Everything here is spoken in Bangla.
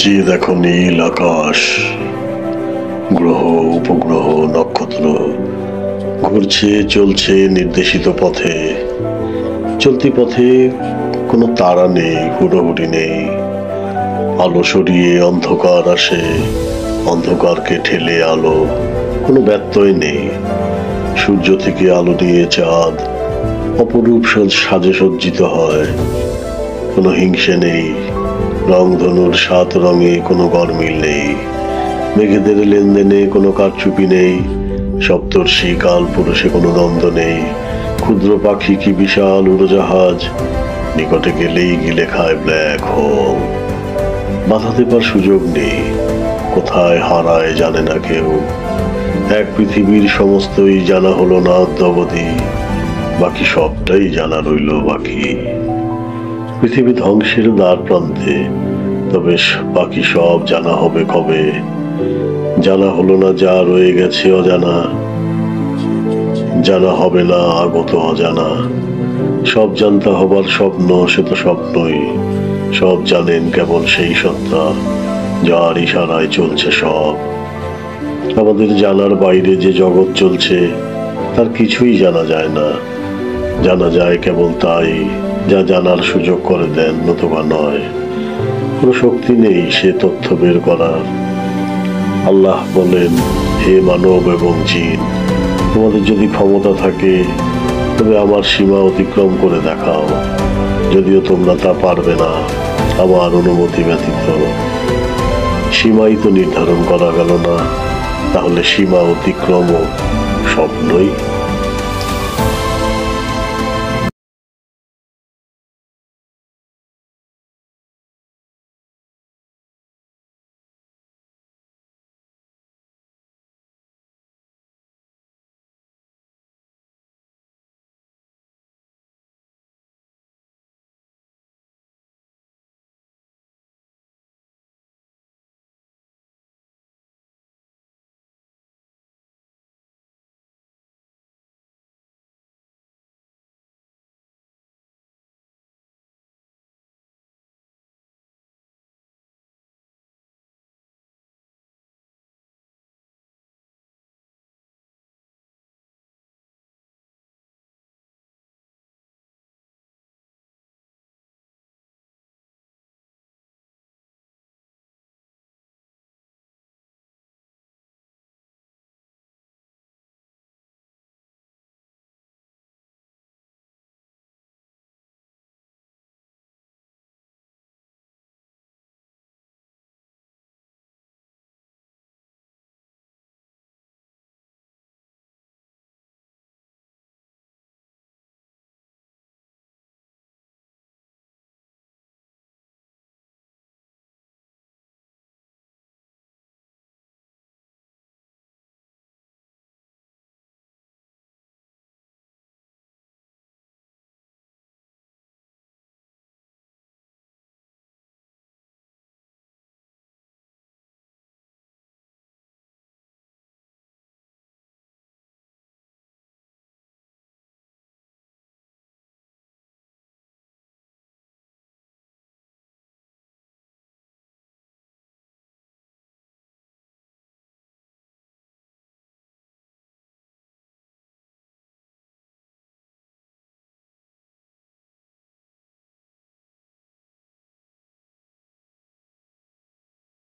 যে দেখো নীল আকাশ, গ্রহ উপগ্রহ নক্ষত্র ঘুরছে চলছে নির্দেশিত পথে। চলতি পথে কোনো তারা নেই, হুড়োহুড়ি নেই। আলো সরিয়ে অন্ধকার আসে, অন্ধকারকে ঠেলে আলো, কোনো ব্যত্যয় নেই। সূর্য থেকে আলো নিয়ে চাঁদ অপরূপ সাজে সজ্জিত হয়। কোনো হিংসে নেই, রংধনুর 7 রঙে কোনো গরমিল নেই। মেঘেদের লেনদেনে কোনো কারচুপি নেই। সপ্তর্ষি কাল পুরুষে কোনো দ্বন্দ্ব নেই। ক্ষুদ্র পাখি কি বিশাল উড়োজাহাজ, নিকটে গেলেই গিলে খায় ব্ল্যাক হোল। বাধা দেবার সুযোগ নেই, কোথায় হারায় জানে না কেউ। এক পৃথিবীর সমস্তই জানা হলো না অদ্যাবধি, বাকি সবটাই জানা রইল বাকি। পৃথিবী ধ্বংসের দ্বার প্রান্তে, তবে বাকি সব জানা হবে কবে। জানা হলো না যা রয়ে গেছে অজানা, জানা হবে না আগত অজানা। সব জানতে হবার স্বপ্ন সে তো স্বপ্নই, সব জানেন কেবল সেই সত্তা যার ইশারায় চলছে সব। আমাদের জানার বাইরে যে জগৎ চলছে তার কিছুই জানা যায় না। জানা যায় কেবল তাই যা জানার সুযোগ করে দেন, নতুবা নয়। কোনো শক্তি নেই সে তথ্য বের করার। আল্লাহ বলেন, হে মানব এবং জিন, তোমাদের যদি ক্ষমতা থাকে তবে আমার সীমা অতিক্রম করে দেখাও। যদিও তোমরা তা পারবে না আমার অনুমতি ব্যতীত। সীমাই তো নির্ধারণ করা গেল না, তাহলে সীমা অতিক্রম স্বপ্নই।